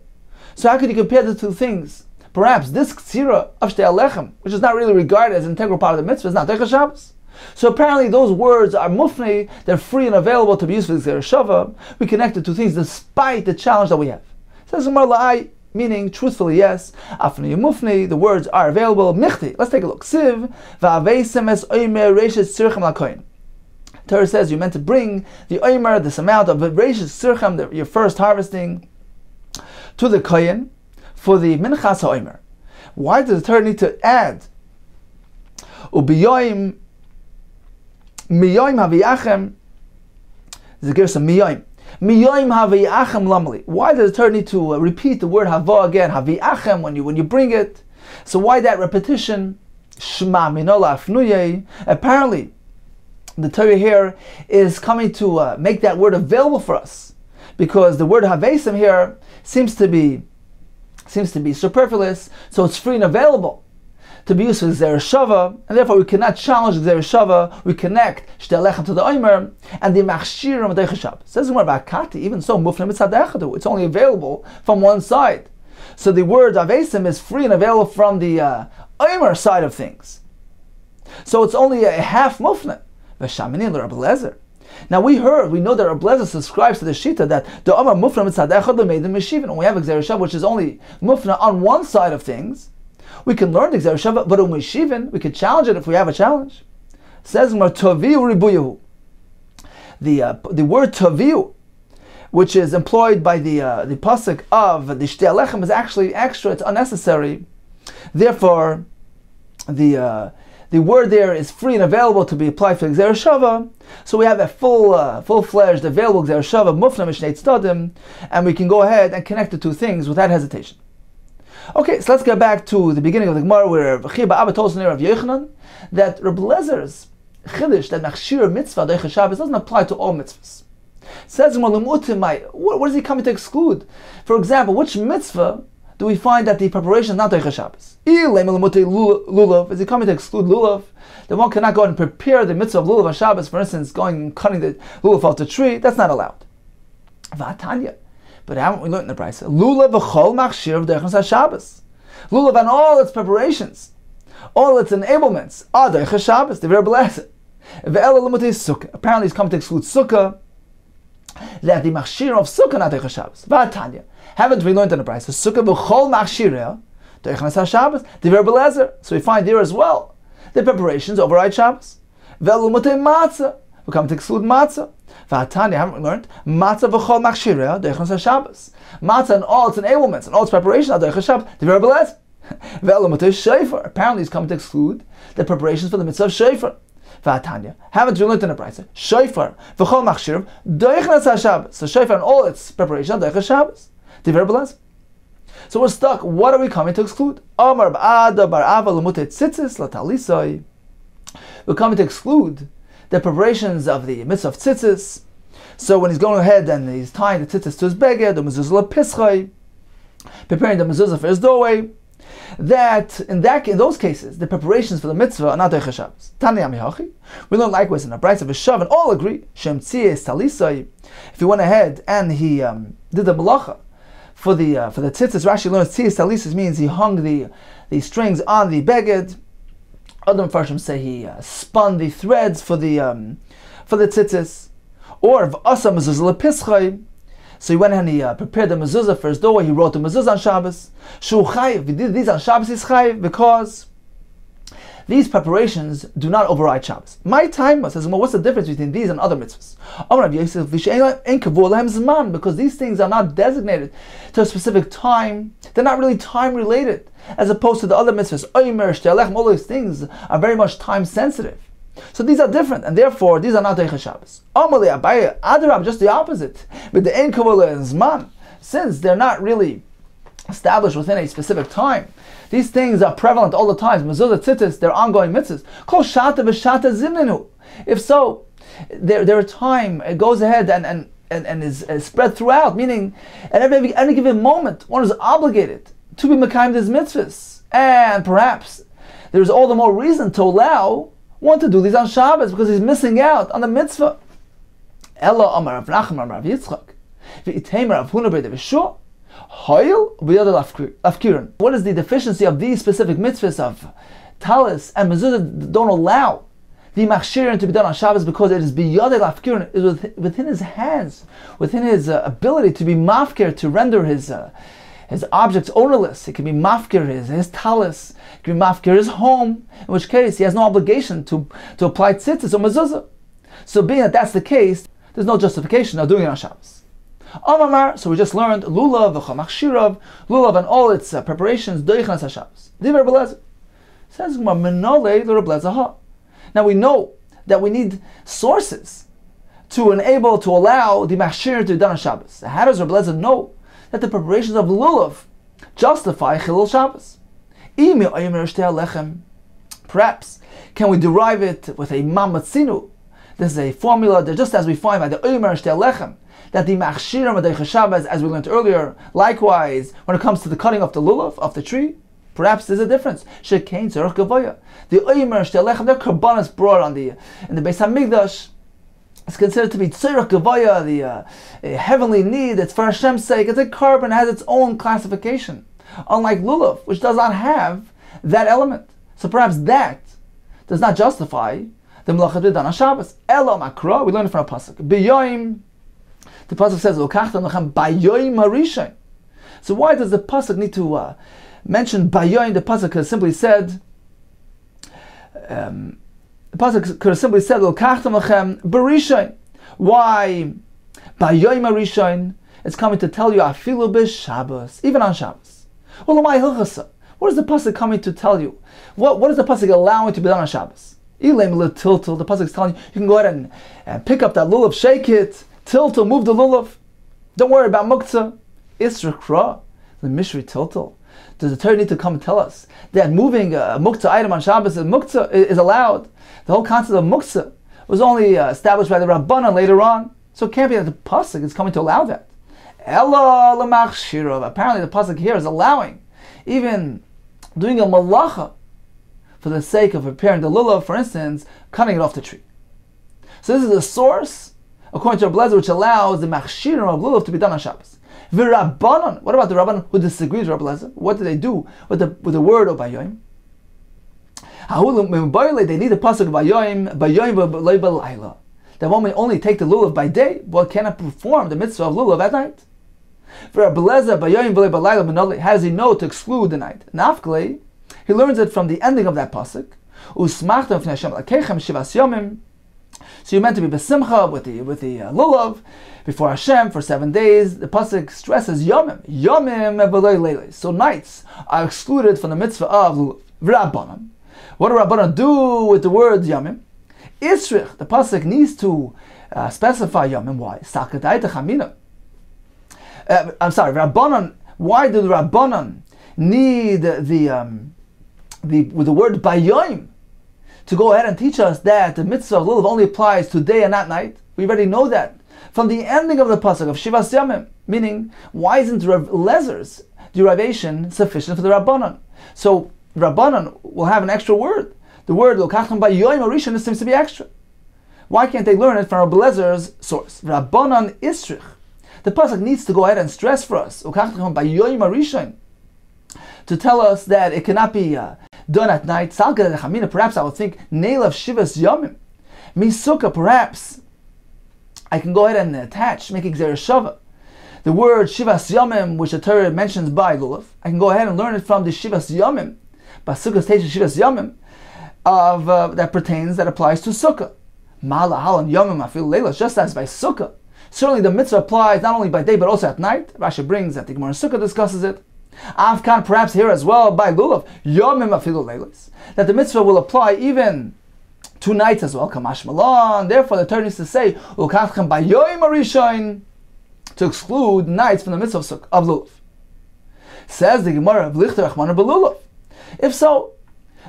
So how could you compare the two things? Perhaps this ksira of Shtei Alechem, which is not really regarded as an integral part of the mitzvah, is not Deicha Shabbos. So apparently those words are mufni, they're free and available to be used for the Gzeira Shava. We connect the two things despite the challenge that we have. Says Gemara La'ai, meaning truthfully yes, Afni mufni, the words are available. Michti, let's take a look. Siv, va'aveisem es oimer reishes tzirchem lakoyin. Torah says you're meant to bring the oimer, this amount of reishes tzirchem, your first harvesting, to the koyin for the minchas ha'oimer. Why does the Torah need to add ubiyoim miyoim haviyachem? There's a gersa miyoim. Miyoim haviyachem lamali. Why does the Torah need to repeat the word hava again? Haviyachem when you bring it. So why that repetition? Shema minola afnuyei. Apparently, the Torah here is coming to make that word available for us, because the word havesim here seems to be superfluous, so it's free and available to be used for Gzeira Shava, and therefore we cannot challenge Gzeira Shava. We connect Shtei Alechem to the Omer and the Machshirim Deicha Shabbos. Says more about Kati, even so, Muflim Mitzad, it's only available from one side. So the word Avesim is free and available from the Omer side of things. So it's only a half Muflim. V'shaminin l'Rabbi Lezer. Now we know that Rabbi Lezer subscribes to the Shita that the Amar Mufna Mitzad Echad L'Meidim Meshivan. When we have a Gzeira Shava which is only Mufna on one side of things, we can learn the Gzeira Shava, but on Meshivan, we can challenge it if we have a challenge. Says Mar Toviu Ribuyahu. The word Toviu, which is employed by the pasuk of the Shtei Alechem, is actually extra, it's unnecessary. Therefore, the word there is free and available to be applied for Gzeira Shava. So we have a full-fledged, available Gzeira Shava, Mufna Mishnei Tzadim, and we can go ahead and connect the two things without hesitation. Okay, so let's get back to the beginning of the Gemara, where Chiba Abba told us in the Rav Yochanan that Rabbi Lezer's Chiddush, that Machshir mitzvah Deicha Shabbos, doesn't apply to all mitzvahs. Says what is he coming to exclude? For example, which mitzvah do we find that the preparation is not Deicha Shabbos? Lulav, is he coming to exclude lulav? Then one cannot go and prepare the mitzvah of lulav on Shabbos, for instance, going and cutting the lulav off the tree. That's not allowed. V'atanya. But haven't we learned in the Brisa? Lulav v'chol machshir v'deichas Shabbos. Lulav and all its preparations, all its enablements are Deicha Shabbos. The very blessed. Apparently he's coming to exclude sukkah, that the machshir of sukkah not Deicha Shabbos. V'atanya. Haven't we learned in the Brisa? Sukkah v'chol machshir Deichas Shabbos. The very blessed. So we find there as well the preparations override Shabbos. Ve'elumotei matzah. We come to exclude matzah. V'atanya, haven't we learned? Matzah v'chol machshireh Deichas Shabbos. Matzah and all its enablements and all its preparations are Deichas Shabbos. The very blessed. Ve'elumotei shofar. Apparently he's coming to exclude the preparations for the mitzvah of shofar. V'atanya, haven't we learned in the Brisa? Shofar v'chol machshireh Deichas Shabbos. So shofar and all its preparations are Deichas Shabbos. The very blessed. So we're stuck. What are we coming to exclude? We're coming to exclude the preparations of the mitzvah of tzitzis. So when he's going ahead and he's tying the tzitzis to his beged, the mezuzah lepischai, preparing the mezuzah for his doorway, that in those cases, the preparations for the mitzvah are not Deicha Shabbos. Tani Amihachi. We learn likewise in the Brisa of Shav, and all agree. Shem Tzies Talisai. If he went ahead and he did the malacha for the tzitzis, Rashi learns Tzias Talisas means he hung the strings on the beged. Other Mepharshim say he spun the threads for the tzitzis. Or v'asa mezuzah lepischai. So he went and he prepared the mezuzah for his doorway. He wrote the mezuzah on Shabbos. Shu chayiv. He did these on Shabbos. He's chayiv because these preparations do not override Shabbos. My time says, well, what's the difference between these and other mitzvahs? Because these things are not designated to a specific time. They're not really time related, as opposed to the other mitzvahs. All these things are very much time sensitive. So these are different, and therefore these are not Deicha Shabbos. Adarab, just the opposite. But the Ein Kavula and Zman, since they're not really established within a specific time, these things are prevalent all the time. Mezuzah tzitzis, they're ongoing mitzvahs. Kol shata v'shata zimnenu. If so, their time it goes ahead and is spread throughout. Meaning, at any given moment, one is obligated to be mekayim these mitzvahs, and perhaps there's all the more reason to allow one to do these on Shabbos because he's missing out on the mitzvah. Ella Amar Rav Nachman Rav Yitzchak v'iteimer Rav Huna b'Rav Yeshua. Hoil v'yodel afkirin. What is the deficiency of these specific mitzvahs of talis and mezuzah that don't allow the machshirin to be done on Shabbos because it is biyodel afkirin, is within his hands, within his ability to be mafkir, to render his objects ownerless. It can be mafkir his talis, it can be mafkir his home, in which case he has no obligation to apply tzitzis or mezuzah. So being that that's the case, there's no justification of doing it on Shabbos. Amamar, so we just learned lulav, v'chamachshirav, lulav and all its preparations, doichnas HaShabbos. Divrei Rebbe Lezer. Says Gemara, menolei l'Rebbe Lezer ha. Now we know that we need sources to allow the machshir to be done on Shabbos. How does Rebbe Lezer know that the preparations of lulav justify chilul Shabbos? Perhaps can we derive it with a mamatzinu? This is a formula that just as we find by the omer shtel lechem, that the machshirim of Shabbos, as we learned earlier, likewise when it comes to the cutting of the lulav of the tree, perhaps there's a difference. Shekain tzarich gavoya. The omer shtel lechem, their karbanos brought in the Beis Hamikdash, is considered to be tzarich gavoya, the heavenly need. It's for Hashem's sake. It's a carbon, has its own classification, unlike lulav, which does not have that element. So perhaps that does not justify the melacha be done on Shabbos. Elo makra, we learn it from a pasuk. B'yoyim, the pasuk says, "Lokachtam lechem b'yoyim harishon." So why does the pasuk need to mention b'yoyim? The pasuk could have simply said, "Lokachtam lechem b'rishon." Why b'yoyim harishon? It's coming to tell you afilu b'Shabbos, even on Shabbos. Well, why hilchasa? What is the pasuk coming to tell you? What is the pasuk allowing to be done on Shabbos? The pasuk is telling you, you can go ahead and pick up that lulav, shake it, tiltal, move the lulav. Don't worry about muktzah. Israkra, the mishri tiltal. Does the Torah need to come and tell us that moving a muktzah item on Shabbos is allowed? The whole concept of muktzah was only established by the Rabbanan later on. So it can't be that the pasuk is coming to allow that. Ella l'machshirav. Apparently the pasuk here is allowing even doing a malacha for the sake of preparing the lulav, for instance, cutting it off the tree. So this is a source, according to Rebbe Lezer, which allows the machshirim of lulav to be done on Shabbos. V'Rabbanan, what about the Rabbanan who disagrees with Rebbe Lezer? What do they do with the word of bayoim? They need a pasuk of bayoim v'layla. That one may only take the lulav by day, but cannot perform the mitzvah of lulav at night. For Rebbe Lezer, bayoim v'layla, how does he know to exclude the night? Nafklei, he learns it from the ending of that pasuk. So you're meant to be besimcha with the lulav before Hashem for 7 days. The pasuk stresses yomim. So nights are excluded from the mitzvah of lulav. V'Rabbanan. What do Rabbanan do with the word yomim? Isrich. The pasuk needs to specify yomim. Why? I'm sorry. Rabbanan. Why do the Rabbanan need with the word bayoim to go ahead and teach us that the mitzvah of lulav only applies to day and not night? We already know that from the ending of the pasuk of Shivas Yamim. Meaning, why isn't Rav Lezer's derivation sufficient for the Rabbanan? So Rabbanan will have an extra word. The word lokachtam bayoim orishon seems to be extra. Why can't they learn it from Rav Lezer's source? Rabbanan isrich. The pasuk needs to go ahead and stress for us lokachtam bayoim orishon, to tell us that it cannot be done at night. Perhaps I would think Neilav Shivas Yomim. Misuka, perhaps I can go ahead and attach, make Gzera Shava, the word Shivas Yomim, which the Torah mentions by lulav. I can go ahead and learn it from the Shivas Yomim, Basukkah stage of Shivas Yomim, that applies to Sukkah. Mala Halan Yomim Afil Leila, just as by Sukkah. Certainly the mitzvah applies not only by day but also at night. Rashi brings that the Gemara in Sukkah discusses it. Afkan, perhaps here as well by lulav, yomim afilu leilis, that the mitzvah will apply even 2 nights as well. Kamash malan. Therefore, the Torah needs to say ukachchem bayoim arishain, to exclude nights from the mitzvah of lulav. Says the Gemara of Lichter Achmana belulav. If so,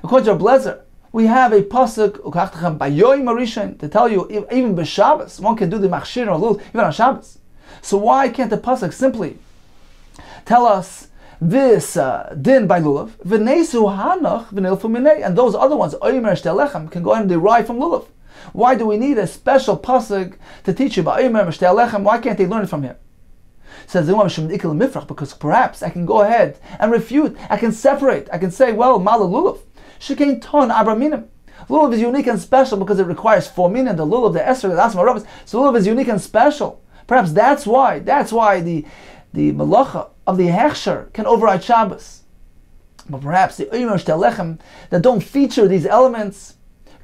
according to Rebbe Lezer, we have a pasuk ukachchem bayoim arishain to tell you even b'Shabbos one can do the machshir or lulav even on Shabbos. So why can't the pasuk simply tell us this din by lulav, v'nesu hanach v'nilfu minei, and those other ones, oimer sh'telechem, can go ahead and derive from lulav? Why do we need a special pasuk to teach you about oimer sh'telechem? Why can't they learn it from here? Says the Mifrach, because perhaps I can go ahead and refute. I can separate. I can say, well, Mala Lulav, Shekain Ton Abraminim. Lulav is unique and special because it requires 4 minim. The Lulav, the Esther, the Asma Rabbis. So Lulav is unique and special. Perhaps that's why the Malacha of the Hechsher can override Shabbos. But perhaps the Omer Shtalechem that don't feature these elements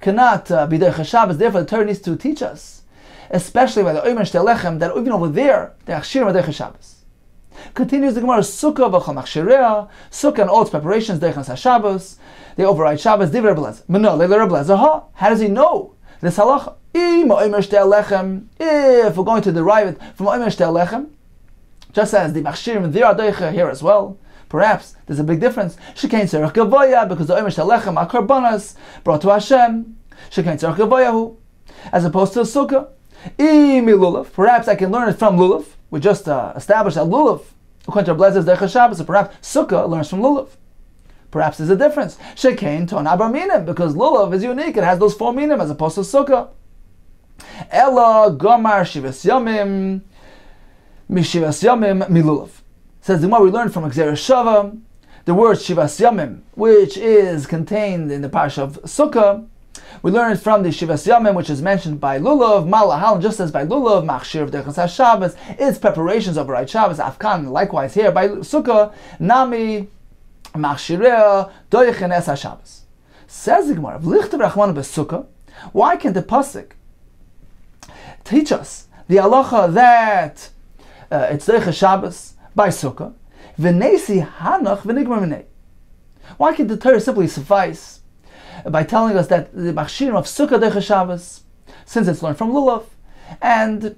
cannot be Derech Shabbos. Therefore, the Torah needs to teach us, especially by the Omer Shtalechem, that even over there, the Achshirim are Derech Shabbos. Continues the Gemara, Sukkah v'chol machshirea, Sukkah and all its preparations, Derech Shabbos, they override Shabbos. Divrei Rebbe Lezer. Mano le'Rebbe Lezer ha. How does he know this halacha? If we're going to derive it from Omer Shtalechem, just as the Machshirim there are Derech here as well, perhaps there's a big difference. Shekain tzarech gavoya, because the Omer Shtalechem are korbanos brought to Hashem. Shekain tzarech gavoyahu, as opposed to Sukkah. Lulav. Perhaps I can learn it from Lulav. We just established that Lulav, according to Rebbe Lezer's Derech Shabbos, so perhaps Sukkah learns from Lulav. Perhaps there's a difference. Shekain ton abar minim, because Lulav is unique. It has those 4 minim as opposed to Sukkah. Ella gomar shivas yamim mishivas yamim milulav. Says the more we learn from Gzeira Shava, the word shivas yamim, which is contained in the parsha of Sukkah, we learn it from the shivas yamim, which is mentioned by Lulav, Malahal, just as by Lulav, Machshir of Derech Shabbos, its preparations of Right Shabbos, Afkan, likewise here by Sukkah, Nami, Machshireh, Doyechen Es HaShabbos. Says the Gemara, V'lichtav Rachmanu B'Sukkah, why can't the pasuk teach us the halacha that it's Derech Shabbos by Sukkah, V'nesi Hanach V'nigmar Minei? Why can't the Torah simply suffice by telling us that the Machshirim of Sukkah Derech Shabbos, since it's learned from Lulav, and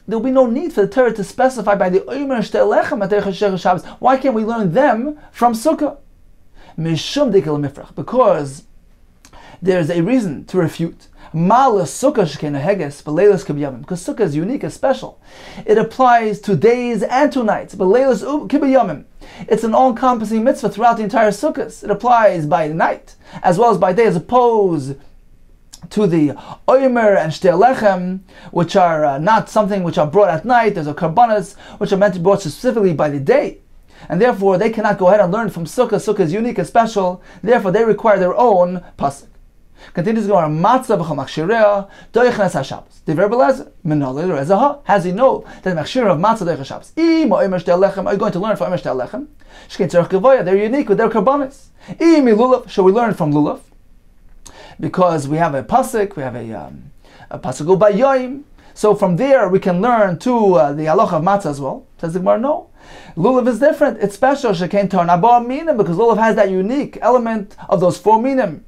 there will be no need for the Torah to specify by the Omer Shtalechem at Derech Shabbos. Why can't we learn them from Sukkah? Mishum Dikel Mifrach, because there's a reason to refute. Malas Sukkah Shekena Heges, Beleilas Kibyamim, because Sukkah is unique and special. It applies to days and to nights. Beleilas Kibyamim. It's an all-encompassing mitzvah throughout the entire Sukkah. It applies by night as well as by day, as opposed to the Omer and Shtei Lechem, which are not something which are brought at night. There's a karbanas which are meant to be brought specifically by the day, and therefore they cannot go ahead and learn from Sukkah. Sukkah is unique and special. Therefore, they require their own pasuk. Continues going on, Matzah v'chol machshirea doyechen es HaShabbos. The Rebbe Lezer, Menoleh Rezaha. How does he know that the machshireh of Matzah doyechen Shabbos? Omer Shtei Lechem, are you going to learn from Omer Shtei Lechem? Shkein tzarech gavoya, they're unique with their karbanos. Lulav, shall we learn from Lulav? Because we have a pasuk, we have a pasuk by Yoim. So from there we can learn to the halacha of Matzah as well. Says the Gemara, no. Lulav is different. It's special. Shekain ton abar minim, because Lulav has that unique element of those 4 minim,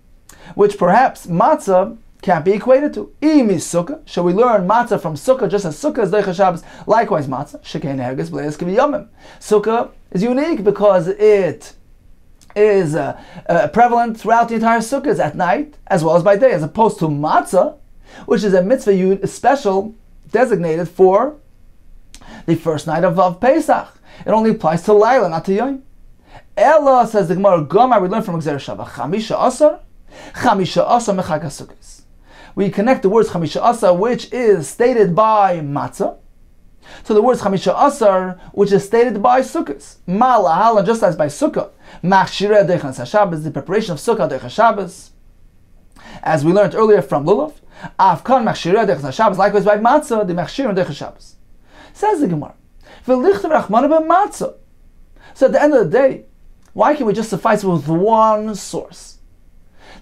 which perhaps Matzah can't be equated to. Sukkah. Shall we learn Matzah from Sukkah, just as Sukkah is Derech Shabbos? Likewise Matzah. Shekain herges b'leilas kiviyamim. Sukkah is unique because it is prevalent throughout the entire Sukkah at night as well as by day, as opposed to Matzah, which is a mitzvah special designated for the first night of Pesach. It only applies to Laila, not to Yom. Ella, says the Gemara, Gomar, we learn from Gzeira Shava, Chamisha Asar Mechag HaSukkos. We connect the words Chamisha Asar, which is stated by Matzah, to the words Chamisha Asar, which is stated by Sukkos. Malahal, just as by Sukkah, Machshireh Derech HaShabbos, the preparation of Sukkah Derech Shabbos, as we learned earlier from Lulav. Afkan Machshireh Derech HaShabbos, likewise by Matzah, the Machshireh Derech Shabbos. Says the Gemara, V'lichtav Rachmanu b'Matzah. So at the end of the day, why can't we just suffice with one source?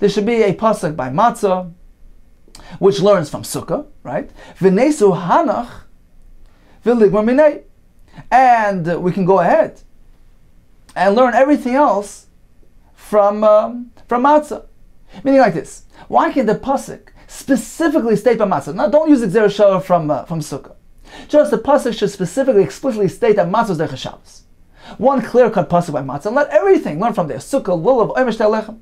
There should be a pasuk by Matzah, which learns from Sukkah, right? V'nesu Hanach v'ligmar minei, and we can go ahead and learn everything else from Matzah. Meaning like this: why can't the pasuk specifically state by Matzah? Now, don't use Gzeira Shava from Sukkah. Just the pasuk should specifically, explicitly state that Matzah is Derech Shabbos. One clear-cut pasuk by Matzah, and let everything learn from there. Sukkah, Lulav, Omer Shtei Lechem.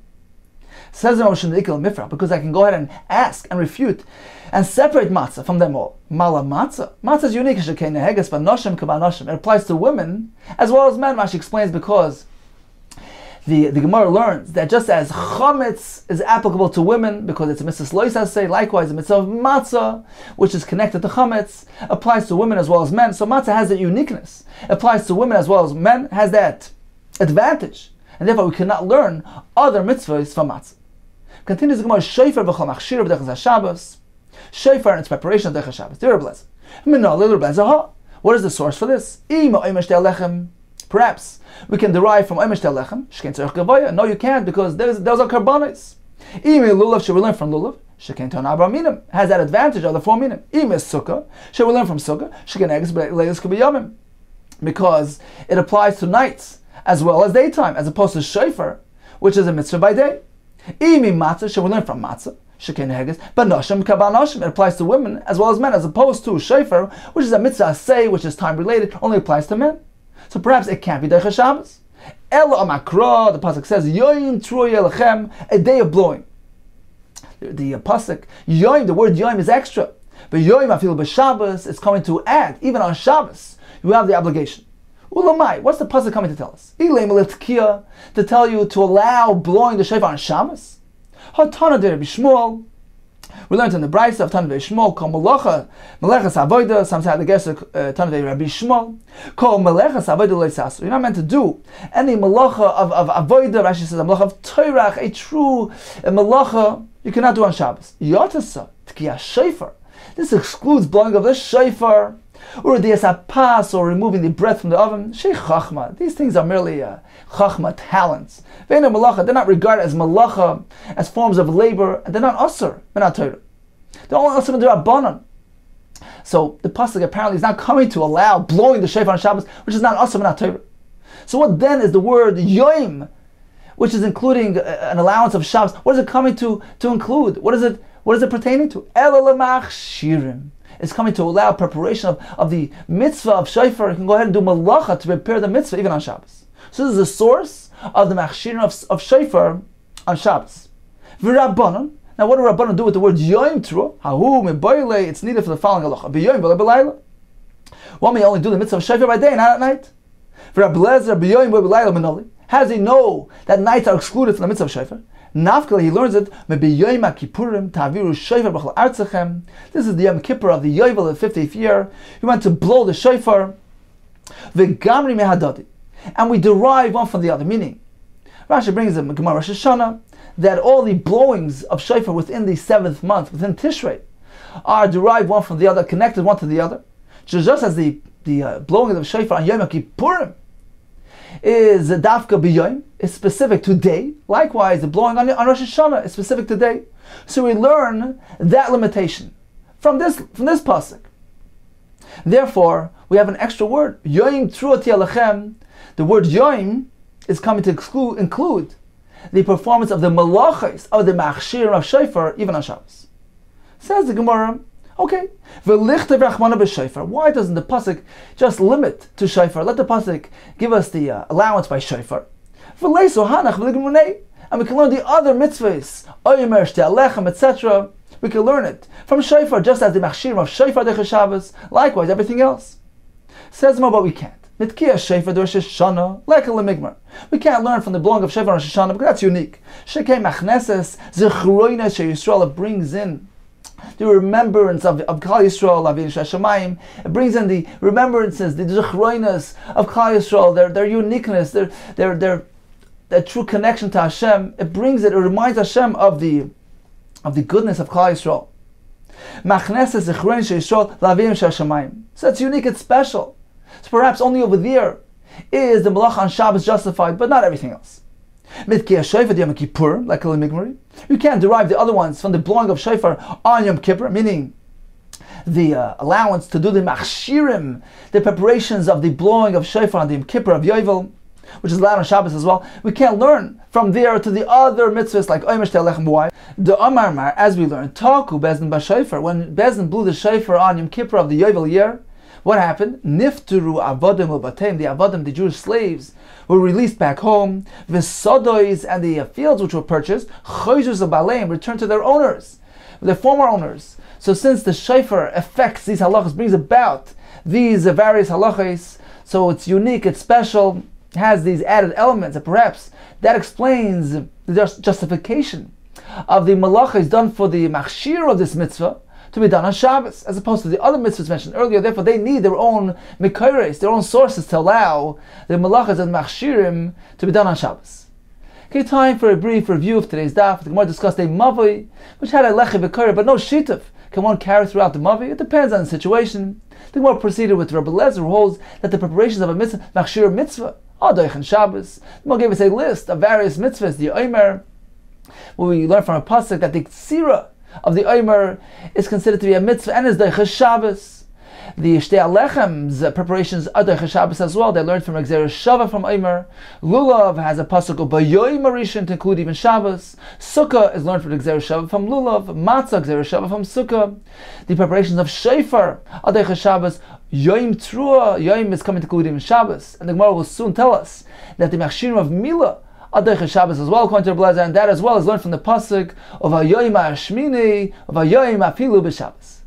Says the Moshe Nikil Mifra, because I can go ahead and ask and refute and separate Matzah from them all. Mala Matzah. Matzah is unique. It applies to women as well as men. Rashi explains because The Gemara learns that just as chametz is applicable to women because it's a mitzvah loisaseh, likewise the mitzvah of matzah, which is connected to chametz, applies to women as well as men. So matzah has that uniqueness. It applies to women as well as men, has that advantage. And therefore we cannot learn other mitzvahs from matzah. Continues the Gemara, shofar b'chol machshir b'dechas Shabbos. Shofar in its preparation of dechas Shabbos. What is the source for this? Perhaps we can derive from Oimesh Lechem, Shkein Tzarech Gavoya. No, you can't, because those are karbanos. Lulav, should we learn from Lulav? Shkein Ton Abra Minim has that advantage of the 4 minim. Sukkah, should we learn from Sukkah? Shkein Eggs Leilis Kubiyamim, because it applies to nights as well as daytime, as opposed to Shofar, which is a mitzvah by day. Matzah, should we learn from Matzah? Shkein Eggs, but Noshim Kabanoshim, it applies to women as well as men, as opposed to Shofar, which is a mitzvah say, which is time related, only applies to men. So perhaps it can't be Deicha Shabbos. Ela Amakra, the pasuk says, Yoim Troye Lechem, a day of blowing. The pasuk, Yoim, the word Yoim is extra. But Yoim Afil B'Shabbos is coming to add, even on Shabbos, you have the obligation. Ulamai, what's the pasuk coming to tell us? Ilay Melitkia, to tell you to allow blowing the shofar on Shabbos. Hatana de Rabbi Shmuel, we learned in the Brisa of Tanvei Shmuel, Kol Melechas Avoda, some say the guest of Tanvei Rabbi Shmuel, Kol Melechas Avoda Leisasu. You're not meant to do any melacha of Avoda, Rashi says, a melacha of Torah, a true melacha, you cannot do on Shabbos. Yotasa, Tkiyah Shofar. This excludes blowing of the shofar, or the pas, or removing the breath from the oven. Sheikh Chachma. These things are merely Chachma talents. They're not regarded as malacha, as forms of labor, and they're not asur, they're not Torah. They're only asur d'Rabbanan. So the pasuk apparently is not coming to allow blowing the shofar on Shabbos, which is not asur, not Torah. So what then is the word yoim, which is including an allowance of Shabbos? What is it coming to include? What is it pertaining to? Ela shirim. It's coming to allow preparation of the mitzvah of shofar. You can go ahead and do malacha to prepare the mitzvah even on Shabbos. So this is the source of the machshirin of shofar on Shabbos. V'rabbanon. Now what do Rabbanon do with the word yoim tru? Hahu me'boyle. It's needed for the following halacha. B'yoim v'le b'layla. One may only do the mitzvah of shofar by day, not at night. V'rablezer b'yoim v'le b'layla minoli. How does he know that nights are excluded from the mitzvah of shofar? Nafkal, he learns it. This is the Yom Kippur of the Yovel of the 50th year. We went to blow the shofar. And we derive one from the other. Meaning, Rashi brings in Gemara Rosh Hashanah that all the blowings of shofar within the 7th month, within Tishrei, are derived one from the other, connected one to the other. Just as the blowing of the shofar on Yom Kippurim is dafka b'yoim, is specific to day. Likewise, the blowing on Rosh Hashanah is specific to day. So we learn that limitation from this pasuk. Therefore, we have an extra word, yoim truot yalachem. The word yoim is coming to include the performance of the malachos of the machshir of shofar even on Shabbos. Says the Gemara, okay, why doesn't the pasuk just limit to shofar? Let the pasuk give us the allowance by shofar. And we can learn the other mitzvahs, etc. We can learn it from shofar, just as the machshirim of shofar dechas Shabbos. Likewise, everything else. Says more, but we can't. Nitkiyah shofar Rosh Hashanah like a lemigmar. We can't learn from the blowing of shofar Rosh Hashanah because that's unique. Shekei machneses zechroina sheYisrael, it brings in the remembrance of Klal Yisrael, Avin Shashamayim. It brings in the remembrances, the zechroinas of Klal Yisrael, their uniqueness, their true connection to Hashem. It reminds Hashem of the goodness of Klal Yisrael. Machneses zechroina sheYisrael Avin Shashamayim. So it's unique, it's special. So perhaps only over there is the malacha on Shabbos justified, but not everything else. Mitkiyah shofar Yom Kippur, like a lemigmari. You can't derive the other ones from the blowing of shofar on Yom Kippur, meaning the allowance to do the machshirim, the preparations of the blowing of shofar on the Yom Kippur of Yovel, which is allowed on Shabbos as well. We can't learn from there to the other mitzvahs like Oimesh Telechem. Why? The Amar Mar, as we learned, Taku Bezdin Bashofar, when Bezdin blew the shofar on Yom Kippur of the Yovel year, what happened? Nifturu avodim ubatem, the avodim, the Jewish slaves, were released back home. V'sodois, and the fields which were purchased, choyzus abaleim, returned to their owners, their former owners. So since the shofar affects these halachas, brings about these various halachas, so it's unique, it's special, has these added elements, and perhaps that explains the justification of the malachas done for the machshir of this mitzvah to be done on Shabbos, as opposed to the other mitzvahs mentioned earlier. Therefore, they need their own mikores, their own sources to allow the malachas and machshirim to be done on Shabbos. Okay, time for a brief review of today's daf. The Gemara discussed a mavoi, which had a lechi v'kore, but no shituf. Can one carry throughout the mavoi? It depends on the situation. The Gemara proceeded with Rabbi Lezer, who holds that the preparations of a mitzvah, machshir mitzvah, Adoich and Shabbos. The Gemara gave us a list of various mitzvahs, the Omer, where we learn from a pasuk that the ksira of the Omer is considered to be a mitzvah and is Doich Shabbos. The Shtei Alechem's preparations are Doich Shabbos as well. They learned from Gzeira Shava from Omer. Lulav has a pasuk of Bayoy Marishan to include even Shabbos. Sukkah is learned from Gzeira Shava from Lulav. Matzah Gzeira Shava from Sukkah. The preparations of Shofar are Doich Shabbos. Yoim Trua, Yoim is coming to include even Shabbos. And the Gemara will soon tell us that the Machshirim of Milah Adoich Shabbos as well, according to Rabbi Lezer, and that as well is learned from the pasuk of Hayoim Hashmini, of Hayoim Afilu B'Shabbos.